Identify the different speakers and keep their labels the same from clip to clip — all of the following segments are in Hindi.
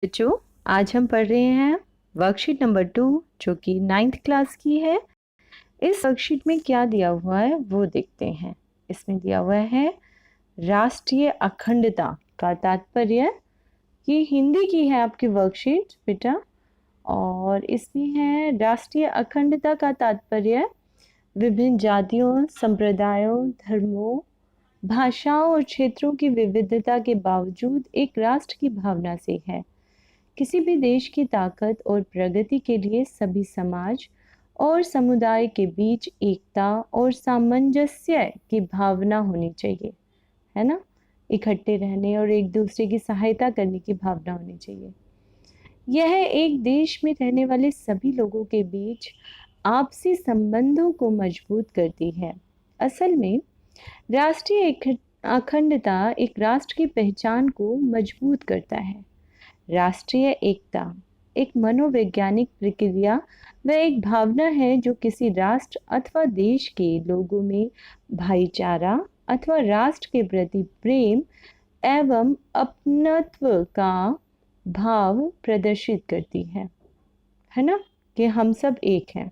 Speaker 1: बच्चों, आज हम पढ़ रहे हैं वर्कशीट नंबर 2 जो कि 9th क्लास की है। इस वर्कशीट में क्या दिया हुआ है वो देखते हैं। इसमें दिया हुआ है राष्ट्रीय अखंडता का तात्पर्य। ये हिंदी की है आपकी वर्कशीट बेटा, और इसमें है राष्ट्रीय अखंडता का तात्पर्य विभिन्न जातियों, संप्रदायों, धर्मों, भाषाओं और क्षेत्रों की विविधता के बावजूद एक राष्ट्र की भावना से है। किसी भी देश की ताकत और प्रगति के लिए सभी समाज और समुदाय के बीच एकता और सामंजस्य की भावना होनी चाहिए, है ना। इकट्ठे रहने और एक दूसरे की सहायता करने की भावना होनी चाहिए। यह एक देश में रहने वाले सभी लोगों के बीच आपसी संबंधों को मजबूत करती है। असल में राष्ट्रीय अखंडता एक राष्ट्र की पहचान को मजबूत करता है। राष्ट्रीय एकता एक मनोवैज्ञानिक प्रक्रिया व एक भावना है जो किसी राष्ट्र अथवा देश के लोगों में भाईचारा अथवा राष्ट्र के प्रति प्रेम एवं अपनत्व का भाव प्रदर्शित करती है ना, कि हम सब एक हैं।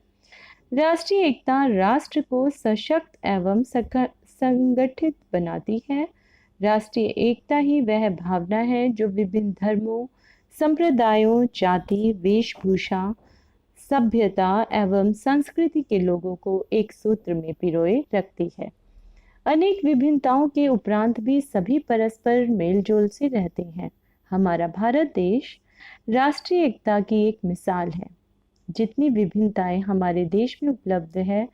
Speaker 1: राष्ट्रीय एकता राष्ट्र को सशक्त एवं संगठित बनाती है। राष्ट्रीय एकता ही वह भावना है जो विभिन्न धर्मों, संप्रदायों, जाति, वेशभूषा, सभ्यता एवं संस्कृति के लोगों को एक सूत्र में पिरोए रखती है। अनेक विभिन्नताओं के उपरांत भी सभी परस्पर मेलजोल से रहते हैं। हमारा भारत देश राष्ट्रीय एकता की एक मिसाल है। जितनी विभिन्नताएं हमारे देश में उपलब्ध है,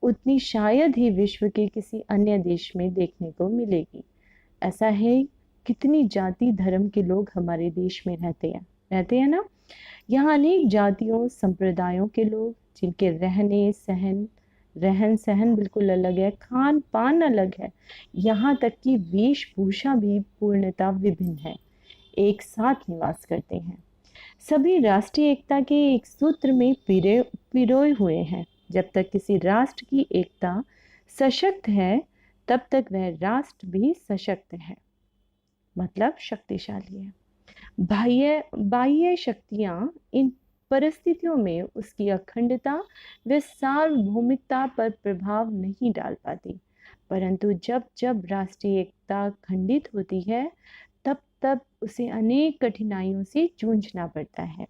Speaker 1: उतनी शायद ही विश्व के किसी अन्य देश में देखने को मिलेगी। ऐसा है, कितनी जाति धर्म के लोग हमारे देश में रहते हैं ना। यहाँ अनेक जातियों संप्रदायों के लोग, जिनके रहन सहन बिल्कुल अलग है, खान पान अलग है, यहाँ तक कि वेशभूषा भी पूर्णतः विभिन्न है, एक साथ निवास करते हैं। सभी राष्ट्रीय एकता के एक सूत्र में पिरोए हुए हैं। जब तक किसी राष्ट्र की एकता सशक्त है, तब तक वह राष्ट्र भी सशक्त है, मतलब शक्तिशाली है। बाह्य शक्तियां इन परिस्थितियों में उसकी अखंडता व सार्वभौमिकता पर प्रभाव नहीं डाल पाती, परंतु जब जब राष्ट्रीय एकता खंडित होती है, तब तब उसे अनेक कठिनाइयों से जूझना पड़ता है।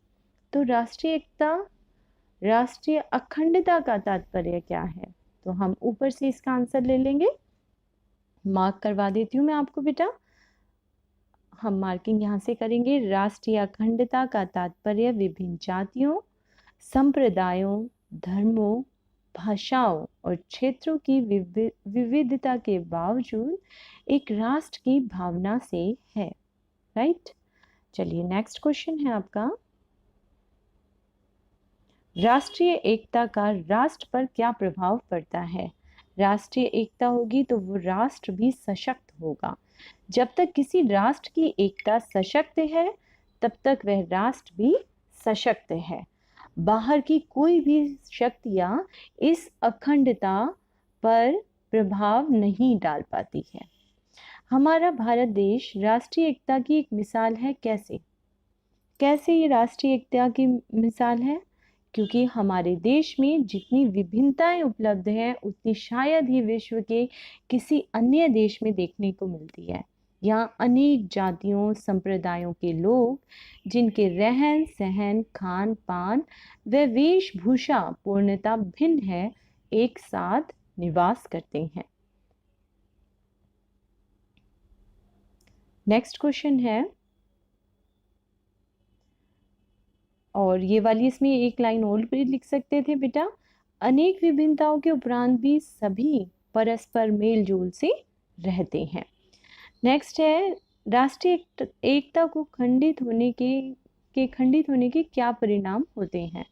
Speaker 1: तो राष्ट्रीय एकता, राष्ट्रीय अखंडता का तात्पर्य क्या है? तो हम ऊपर से इसका आंसर ले लेंगे। मार्क करवा देती हूँ मैं आपको बेटा। हम मार्किंग यहाँ से करेंगे। राष्ट्रीय अखंडता का तात्पर्य विभिन्न जातियों, संप्रदायों, धर्मों, भाषाओं और क्षेत्रों की विविधता के बावजूद एक राष्ट्र की भावना से है। राइट, चलिए नेक्स्ट क्वेश्चन है आपका। राष्ट्रीय एकता का राष्ट्र पर क्या प्रभाव पड़ता है? राष्ट्रीय एकता होगी तो वो राष्ट्र भी सशक्त होगा। जब तक किसी राष्ट्र की एकता सशक्त है, तब तक वह राष्ट्र भी सशक्त है। बाहर की कोई भी शक्तियां इस अखंडता पर प्रभाव नहीं डाल पाती है। हमारा भारत देश राष्ट्रीय एकता की एक मिसाल है। कैसे ये राष्ट्रीय एकता की मिसाल है? क्योंकि हमारे देश में जितनी विभिन्नताएं उपलब्ध हैं, उतनी शायद ही विश्व के किसी अन्य देश में देखने को मिलती है। यहाँ अनेक जातियों संप्रदायों के लोग, जिनके रहन सहन, खान पान व वेशभूषा पूर्णतः भिन्न है, एक साथ निवास करते हैं। नेक्स्ट क्वेश्चन है, और ये वाली इसमें एक लाइन और भी लिख सकते थे बेटा। अनेक विभिन्नताओं के उपरांत भी सभी परस्पर मेलजोल से रहते हैं। नेक्स्ट है, राष्ट्रीय एकता को खंडित होने के क्या परिणाम होते हैं?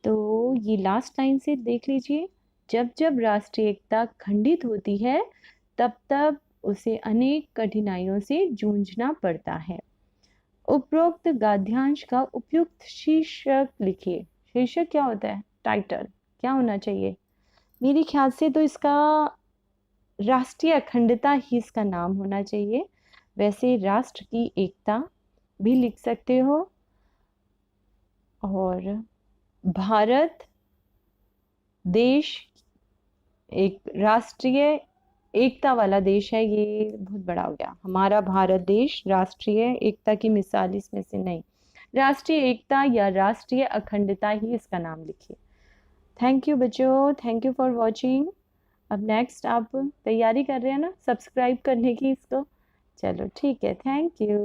Speaker 1: तो ये लास्ट लाइन से देख लीजिए। जब जब राष्ट्रीय एकता खंडित होती है, तब तब उसे अनेक कठिनाइयों से जूझना पड़ता है। उपरोक्त गद्यांश का उपयुक्त शीर्षक लिखिए। शीर्षक क्या होता है? टाइटल क्या होना चाहिए? मेरे ख्याल से तो इसका राष्ट्रीय अखंडता ही इसका नाम होना चाहिए। वैसे राष्ट्र की एकता भी लिख सकते हो, और भारत देश एक राष्ट्रीय एकता वाला देश है, ये बहुत बड़ा हो गया। हमारा भारत देश राष्ट्रीय एकता की मिसाल इसमें से नहीं, राष्ट्रीय एकता या राष्ट्रीय अखंडता ही इसका नाम लिखिए। थैंक यू बच्चों, थैंक यू फॉर वॉचिंग। अब नेक्स्ट आप तैयारी कर रहे हैं ना सब्सक्राइब करने की इसको? चलो ठीक है, थैंक यू।